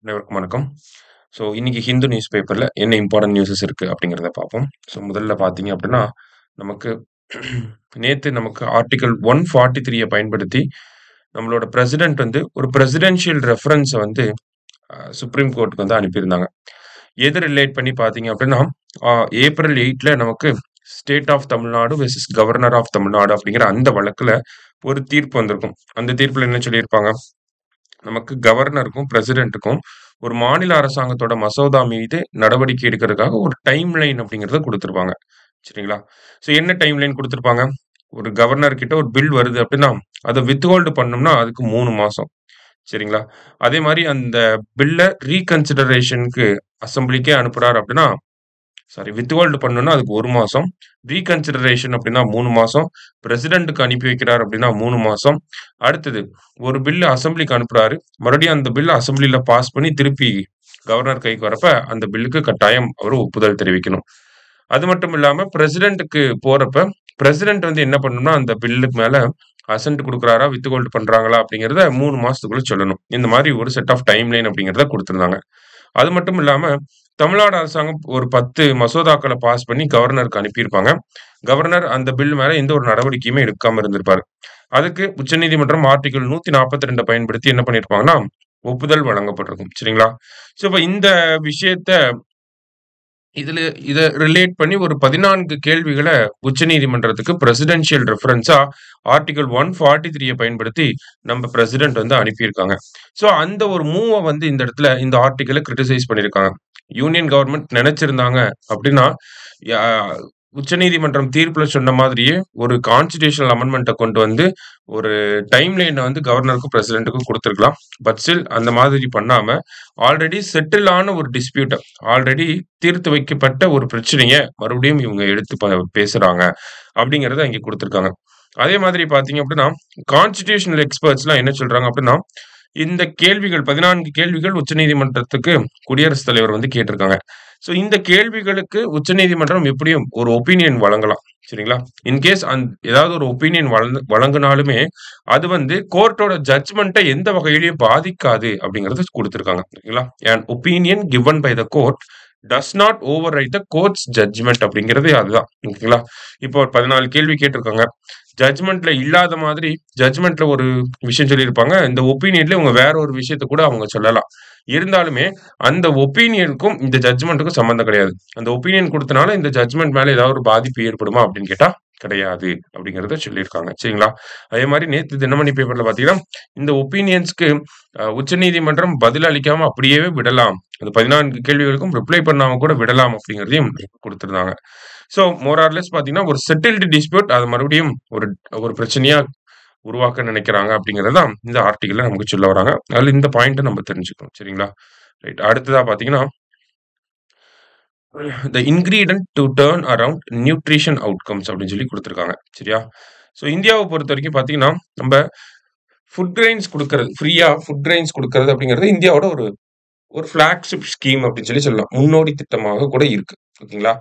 அனைவருக்கும் வணக்கம். இன்னைக்கு ஹிந்து நியூஸ் பேப்பர்ல என்ன இம்பார்ட்டன்ட் நியூஸஸ் இருக்கு அப்படிங்கிறத பார்ப்போம். முதல்ல பார்த்தீங்க அப்படின்னா, நமக்கு நேத்து நமக்கு ஆர்டிக்கிள் 143 பயன்படுத்தி நம்மளோட பிரசிடென்ட் வந்து ஒரு பிரசிடென்ஷியல் ரெஃபரன்ஸ வந்து சுப்ரீம் கோர்ட்க்கு வந்து அனுப்பியிருந்தாங்க. எது ரிலேட் பண்ணி பார்த்தீங்க அப்படின்னா, அ ஏப்ரல் 8ல நமக்கு state of Tamil Nadu versus governor of Tamil Nadu அப்படிங்கிற அந்த வழக்குல ஒரு தீர்ப்பு வந்திருக்கும். அந்த தீர்ப்புல என்ன சொல்லியிருப்பாங்க? நமக்கு கவர்னருக்கும், பிரசிடென்ட்டுக்கும் ஒரு மாநில அரசாங்கத்தோட மசோதா மீது நடவடிக்கை எடுக்கிறதுக்காக ஒரு டைம் லைன் அப்படிங்கிறத குடுத்திருப்பாங்க. சரிங்களா? என்ன டைம் லைன் குடுத்திருப்பாங்க? ஒரு கவர்னர் கிட்ட ஒரு பில் வருது அப்படின்னா, அத வித்ஹோல்ட் பண்ணணும்னா அதுக்கு 3 மாசம். சரிங்களா? அதே மாரி அந்த பில்ல ரீகன்சிடரேஷன்க்கு அசெம்பிளிக்கே அனுப்புறாரு அப்படின்னா, வித்ஹோல்ட் பண்ணணும்னா அதுக்கு 1 மாசம். ரீகன்சிடரேஷன் அப்படின்னா 3 மாசம். பிரசிடென்ட்க்கு அனுப்பி வைக்கிறார் அப்படின்னா 3 மாசம். அடுத்தது ஒரு பில் அசெம்பிளிக்கு அனுப்புறாரு. மறுபடியும் அந்த பில் அசெம்பிளில பாஸ் பண்ணி திருப்பி கவர்னர் கைக்கு வரப்ப அந்த பில்லுக்கு கட்டாயம் அவரு ஒப்புதல் தெரிவிக்கணும். அது மட்டும் இல்லாம பிரசிடென்ட்க்கு போறப்ப, பிரசிடென்ட் வந்து என்ன பண்ணணும்னா, அந்த பில்லுக்கு மேல அசென்ட் குடுக்குறாரா, வித்ஹோல்ட் பண்றாங்களா அப்படிங்கிறத 3 மாசத்துக்குள்ள சொல்லணும். இந்த மாரி ஒரு செட் ஆஃப் டைம் லைன் அப்படிங்கிறத குடுத்திருந்தாங்க. அது மட்டும் இல்லாம, தமிழ்நாடு அரசாங்கம் ஒரு 10 மசோதாக்கள பாஸ் பண்ணி கவர்னருக்கு அனுப்பியிருப்பாங்க. கவர்னர் அந்த பில் மேல எந்த ஒரு நடவடிக்கையுமே எடுக்காம இருந்திருப்பாரு. அதுக்கு உச்சநீதிமன்றம் ஆர்டிகிள் 142 பயன்படுத்தி என்ன பண்ணியிருப்பாங்கன்னா, ஒப்புதல் வழங்கப்பட்டிருக்கும். சரிங்களா? இப்ப இந்த விஷயத்த இதுல இத ரிலேட் பண்ணி ஒரு 14 கேள்விகள உச்சநீதிமன்றத்துக்கு பிரசிடென்ஷியல் ரெஃபரன்ஸா ஆர்டிகிள் 143 பயன்படுத்தி நம்ம பிரசிடென்ட் வந்து அனுப்பியிருக்காங்க. அந்த ஒரு மூவ வந்து இந்த இடத்துல இந்த ஆர்டிகிள கிரிட்டிசைஸ் பண்ணியிருக்காங்க. யூனியன் கவர்ன்மெண்ட் நெனச்சிருந்தாங்க அப்படின்னா, யா உச்சநீதிமன்றம் தீர்ப்புல சொன்ன மாதிரியே ஒரு கான்ஸ்டிடியூஷனல் அமெண்ட்மென்ட்ட கொண்டு வந்து ஒரு டைம் லைன வந்து கவர்னருக்கும், பிரசிடென்ட்க்கும் குடுத்திருக்கலாம். பட் ஸ்டில் அந்த மாதிரி பண்ணாம, ஆல்ரெடி செட்டில் ஆன ஒரு டிஸ்பியூட்ட ஆல்ரெடி தீர்த்து வைக்கப்பட்ட ஒரு பிரச்சனைய மறுபடியும் இவங்க எடுத்து பேசுறாங்க. அப்படிங்கிறத இங்க குடுத்திருக்காங்க. அதே மாதிரி பார்த்தீங்க அப்படின்னா, கான்ஸ்டிடியூஷனல் எக்ஸ்பர்ட்ஸ்லாம் என்ன சொல்றாங்க அப்படின்னா, இந்த கேள்விகள் 14 கேள்விகள் உச்சநீதிமன்றத்துக்கு குடியரசுத் தலைவர் வந்து கேட்டிருக்காங்க. இந்த கேள்விகளுக்கு உச்சநீதிமன்றம் எப்படியும் ஒரு ஒப்பீனியன் வழங்கலாம். சரிங்களா? இன்கேஸ் ஏதாவது ஒரு ஒப்பீனியன் வழங்குனாலுமே, அது வந்து கோர்ட்டோட ஜட்ஜ்மென்ட்ட எந்த வகையிலயும் பாதிக்காது அப்படிங்கிறத குடுத்திருக்காங்க. சரிங்களா? "An opinion given by the court does not overwrite the court's judgment" அப்படிங்கிறது அதுதான். ஓகேங்களா? இப்போ ஒரு 14 கேள்வி கேட்டிருக்காங்க. ஜட்ஜ்மென்ட்ல இல்லாத மாதிரி ஜட்ஜ்மென்ட்ல ஒரு விஷயம் சொல்லியிருப்பாங்க. இந்த ஒப்பீனியன்ல இவங்க வேற ஒரு விஷயத்த கூட அவங்க சொல்லலாம். இருந்தாலுமே அந்த ஒப்பீனியனுக்கும் இந்த ஜட்ஜ்மென்ட்க்கும் சம்மந்தம் கிடையாது. அந்த ஒப்பீனியன் குடுத்தனால இந்த ஜட்ஜ்மென்ட் மேல ஏதாவது ஒரு பாதிப்பு ஏற்படுமா அப்படின்னு கேட்டா, கிடையாது அப்படிங்கிறத சொல்லியிருக்காங்க. சரிங்களா? அதே மாரி நேத்து தினமணி பேப்பர்ல பார்த்தீங்கன்னா, இந்த ஒப்பீனியன்ஸ்க்கு உச்சநீதிமன்றம் பதில் அளிக்காம அப்படியே விடலாம். அந்த 14 கேள்விகளுக்கும் ரிப்ளை பண்ணாம கூட விடலாம் அப்படிங்கிறதையும் குடுத்திருந்தாங்க. மோர் ஆர் லெஸ் பார்த்தீங்கன்னா, ஒரு செட்டில்டு டிஸ்பியூட் அத மறுபடியும் ஒரு ஒரு பிரச்சனையா உருவாக்க நினைக்கிறாங்க அப்படிங்கிறது தான் இந்த ஆர்டிகிள்ல நமக்கு சொல்ல வராங்க. அதுல இந்த பாயிண்ட்ட நம்ம தெரிஞ்சுக்கணும். சரிங்களா? ரைட். அடுத்ததா பார்த்தீங்கன்னா, "the ingredient to turn around nutrition outcomes" அப்படின்னு சொல்லி குடுத்திருக்காங்க. சரியா? இந்தியாவ பொறுத்தவரைக்கும் பார்த்தீங்கன்னா, நம்ப ஃபுட் கிரெயின்ஸ் குடுக்கறது, ஃப்ரீயா ஃபுட் கிரெயின்ஸ் குடுக்கறது அப்படிங்கிறது இந்தியாவோட ஒரு ஒரு ஃபிளாக்ஷிப் ஸ்கீம் அப்படின்னு சொல்லலாம். முன்னோடி திட்டமாக கூட இருக்கு. ஓகேங்களா?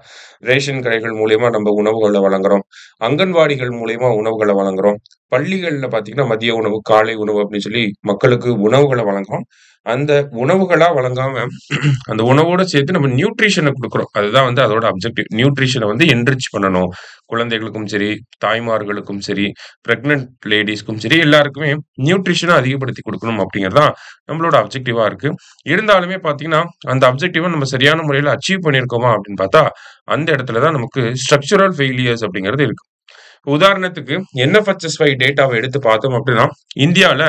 ரேஷன் கடைகள் மூலியமா நம்ம உணவுகள வழங்குறோம். அங்கன்வாடிகள் மூலியமா உணவுகள வழங்குறோம். பள்ளிகள்ல பார்த்தீங்கன்னா, மதிய உணவு, காலை உணவு அப்படின்னு சொல்லி மக்களுக்கு உணவுகள வழங்குறோம். அந்த உணவுகளா வழங்காம, அந்த உணவோட சேர்த்து நம்ம நியூட்ரிஷன குடுக்குறோம். அதுதான் வந்து அதோட அப்ஜெக்டிவ். நியூட்ரிஷன வந்து என்ரிச் பண்ணணும். குழந்தைகளுக்கும் சரி, தாய்மார்களுக்கும் சரி, பிரெக்னன்ட் லேடீஸ்க்கும் சரி, எல்லாருக்குமே நியூட்ரிஷன அதிகப்படுத்தி குடுக்கணும் அப்படிங்கிறது தான் நம்மளோட அப்ஜெக்டிவா இருக்கு. இருந்தாலுமே பார்த்தீங்கன்னா, அந்த அப்ஜெக்டிவ நம்ம சரியான முறையில அச்சீவ் பண்ணியிருக்கோமா அப்படின்னு பார்த்தா, அந்த இடத்துல தான் நமக்கு ஸ்ட்ரக்சரல் ஃபெயிலியர்ஸ் அப்படிங்கிறது இருக்கு. உதாரணத்துக்கு NFHS5 டேட்டாவ எடுத்து பார்த்தோம் அப்படின்னா, இந்தியால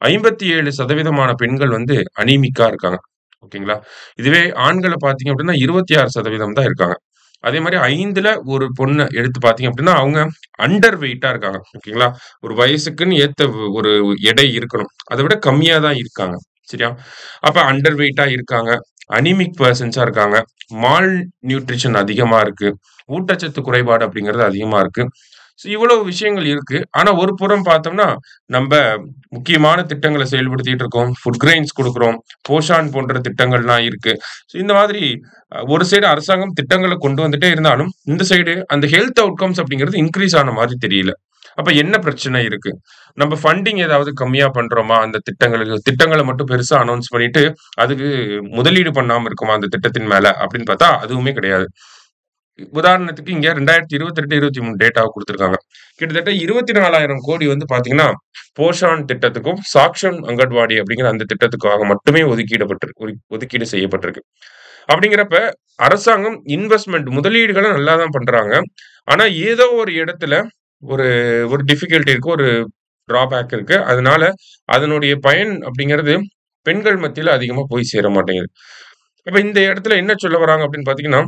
57% பெண்கள் வந்து அனீமிக்கா இருக்காங்க. ஓகேங்களா? இதுவே ஆண்கள பார்த்தீங்க அப்படின்னா 26% தான் இருக்காங்க. அதே மாரி 5ல ஒரு பொண்ண எடுத்து பார்த்தீங்க அப்படின்னா, அவங்க அண்டர் வெயிட்டா இருக்காங்க. ஓகேங்களா? ஒரு வயசுக்குன்னு ஏத்த ஒரு எடை இருக்கணும். அத விட கம்மியா தான் இருக்காங்க. சரியா? அப்ப அண்டர் வெயிட்டா இருக்காங்க. அனீமிக் பெர்சன்ஸா இருக்காங்க. மால் நியூட்ரிஷன் அதிகமா இருக்கு. ஊட்டச்சத்து குறைபாடு அப்படிங்கிறது அதிகமா இருக்கு. இவ்வளவு விஷயங்கள் இருக்கு. ஆனா ஒரு புறம் பார்த்தோம்னா, நம்ப முக்கியமான திட்டங்கள செயல்படுத்திட்டு இருக்கோம். ஃபுட் கிரெயின்ஸ் குடுக்குறோம். போஷான் போன்ற திட்டங்கள்லாம் இருக்கு. இந்த மாதிரி ஒரு சைடு அரசாங்கம் திட்டங்கள கொண்டு வந்துட்டே இருந்தாலும், இந்த சைடு அந்த ஹெல்த் அவுட்கம்ஸ் அப்படிங்கிறது இன்கிரீஸ் ஆன மாரி தெரியல. அப்ப என்ன பிரச்சனை இருக்கு? நம்ம ஃபண்டிங் ஏதாவது கம்மியா பண்றோமா? அந்த திட்டங்கள மட்டும் பெருசா அனவுன்ஸ் பண்ணிட்டு, அதுக்கு முதலீடு பண்ணாம இருக்கோமா அந்த திட்டத்தின் மேல? அப்படின்னு பார்த்தா அதுவுமே கிடையாது. உதாரணத்துக்கு இங்க 2022, 23 டேட்டாவ குடுத்திருக்காங்க. கிட்டத்தட்ட 24,000 கோடி வந்து பார்த்தீங்கன்னா, போஷான் திட்டத்துக்கும், சாக்ஷன் அங்கன்வாடி அப்படிங்கிற அந்த திட்டத்துக்காக மட்டுமே ஒதுக்கீடு செய்யப்பட்டிருக்கு. அப்படிங்கிறப்ப அரசாங்கம் இன்வெஸ்ட்மென்ட் முதலீடுகள நல்லா தான் பண்றாங்க. ஆனா ஏதோ ஒரு இடத்துல ஒரு ஒரு டிஃபிகல்டி இருக்கு. ஒரு டிராபேக் இருக்கு. அதனால அதனுடைய பயன் அப்படிங்கிறது பெண்கள் மத்தியில அதிகமா போய் சேர மாட்டேங்குது. அப்ப இந்த இடத்துல என்ன சொல்ல வராங்க அப்படின்னு பார்த்தீங்கன்னா,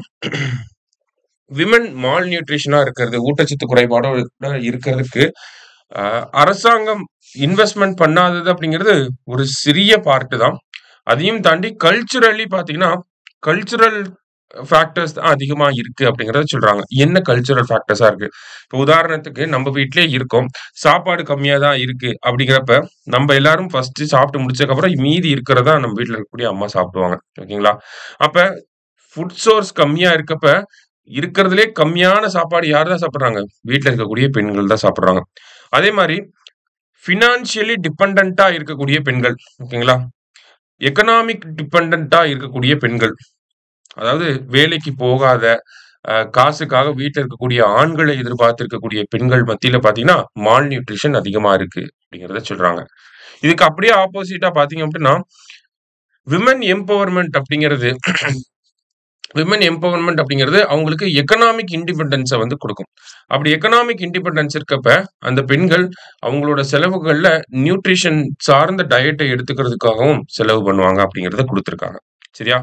விமன் மால் நியூட்ரிஷனா இருக்கிறது, ஊட்டச்சத்து குறைபாடோட இருக்கிறதுக்கு, அ அரசாங்கம் இன்வெஸ்ட்மென்ட் பண்ணாதது அப்படிங்கிறது ஒரு சிறிய பார்ட் தான். அதையும் தாண்டி கல்ச்சுரலி பார்த்தீங்கன்னா, கல்ச்சுரல் ஃபேக்டர்ஸ் தான் அதிகமா இருக்கு அப்படிங்கிறத சொல்றாங்க. என்ன கல்ச்சுரல் ஃபேக்டர்ஸா இருக்கு? இப்போ உதாரணத்துக்கு நம்ம வீட்டிலேயே இருக்கோம். சாப்பாடு கம்மியா தான் இருக்கு அப்படிங்கிறப்ப, நம்ம எல்லாரும் ஃபர்ஸ்ட்டு சாப்பிட்டு முடிச்சதுக்கப்புறம் மீதி இருக்கிறத நம்ம வீட்ல இருக்கக்கூடிய அம்மா சாப்பிடுவாங்க. ஓகேங்களா? அப்ப ஃபுட் சோர்ஸ் கம்மியா இருக்கப்ப, இருக்கிறதிலே கம்மியான சாப்பாடு யார் தான் சாப்பிடுறாங்க? வீட்ல இருக்கக்கூடிய பெண்கள் தான் சாப்பிடுறாங்க. அதே மாரி ஃபினான்ஷியலி டிபெண்டன்ட்டா இருக்கக்கூடிய பெண்கள். ஓகேங்களா? எக்கனாமிக் டிபெண்டன்ட்டா இருக்கக்கூடிய பெண்கள். அதாவது வேலைக்கு போகாத, காசுக்காக வீட்ல இருக்கக்கூடிய ஆண்களை எதிர்பார்த்து இருக்கக்கூடிய பெண்கள் மத்தியில பார்த்தீங்கன்னா, மால் நியூட்ரிஷன் அதிகமா இருக்கு அப்படிங்கிறத சொல்றாங்க. இதுக்கு அப்படியே ஆப்போசிட்டா பார்த்தீங்க அப்படின்னா, விமன் எம்பவர்மென்ட் அப்படிங்கிறது அவங்களுக்கு எக்கனாமிக் இண்டிபெண்டன்ஸ வந்து குடுக்கும். அப்படி எக்கனாமிக் இண்டிபெண்டன்ஸ் இருக்கப்ப, அந்த பெண்கள் அவங்களோட செலவுகள்ல நியூட்ரிஷன் சார்ந்த டயட்ட எடுத்துக்கிறதுக்காகவும் செலவு பண்ணுவாங்க அப்படிங்கிறத குடுத்திருக்காங்க. சரியா?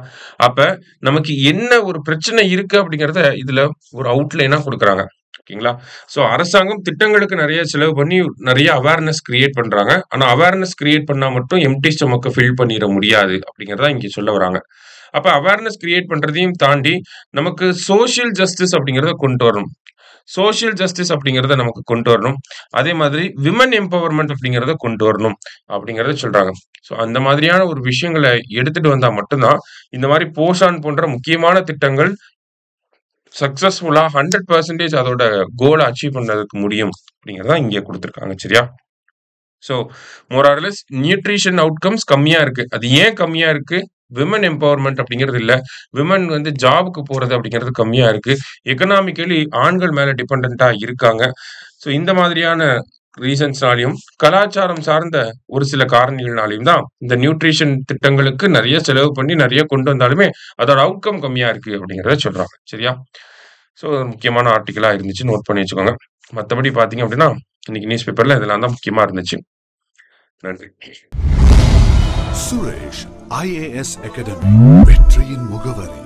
அப்ப நமக்கு என்ன ஒரு பிரச்சனை இருக்கு அப்படிங்கிறத இதுல ஒரு அவுட்லைனா குடுக்குறாங்க. ஓகேங்களா? சோ அரசாங்கம் திட்டங்களுக்கு நெறைய செலவு பண்ணி நெறைய அவேர்னஸ் கிரியேட் பண்றாங்க. ஆனா அவேர்னஸ் கிரியேட் பண்ணா மட்டும் எம்ப்டி ஸ்டொமக்க ஃபில் பண்ணிற முடியாது அப்படிங்கிறத இங்க சொல்ல வராங்க. அப்ப அவேர்னஸ் கிரியேட் பண்றதையும் தாண்டி, நமக்கு சோசியல் ஜஸ்டிஸ் அப்படிங்கிறத கொண்டு வரணும். சோசியல் ஜஸ்டிஸ் அப்படிங்கிறத நமக்கு கொண்டு வரணும். அதே மாதிரி விமன் எம்பவர்மென்ட் அப்படிங்கிறத கொண்டு வரணும் அப்படிங்கிறத சொல்றாங்க. ஸோ அந்த மாதிரியான ஒரு விஷயங்கள எடுத்துட்டு வந்தா மட்டும் தான், இந்த மாரி போஷான் போன்ற முக்கியமான திட்டங்கள் சக்சஸ்ஃபுல்லா 100% அதோட கோல அச்சீவ் பண்ணதுக்கு முடியும் அப்படிங்கிறத இங்க குடுத்திருக்காங்க. சரியா? So more or less nutrition outcomes கம்மியா இருக்கு. அது ஏன் கம்மியா இருக்கு? விமன் எம்பவர்மென்ட் அப்படிங்கிறது இல்ல. விமன் வந்து ஜாப்க்கு போறது அப்படிங்கிறது கம்மியா இருக்கு. எக்கனாமிக்கலி ஆண்கள் மேல டிபெண்டன்ட்டா இருக்காங்க. ஸோ இந்த மாதிரியான ரீசன்ஸ்னாலயும், கலாச்சாரம் சார்ந்த ஒரு சில காரணிகள்னாலயும் தான் இந்த நியூட்ரிஷன் திட்டங்களுக்கு நெறைய செலவு பண்ணி நெறைய கொண்டு வந்தாலுமே, அதோட அவுட்கம் கம்மியா இருக்கு அப்படிங்கிறத சொல்றாங்க. சரியா? ஸோ முக்கியமான ஆர்டிக்கிளா இருந்துச்சு. நோட் பண்ணி வச்சுக்கோங்க. மத்தபடி பார்த்தீங்க அப்படின்னா, இன்னைக்கு நியூஸ் பேப்பர்ல இதெல்லாம் தான் முக்கியமா இருந்துச்சு. நன்றி. சுரேஷ் IAS அகாடமி வெற்றியின் முகவரி.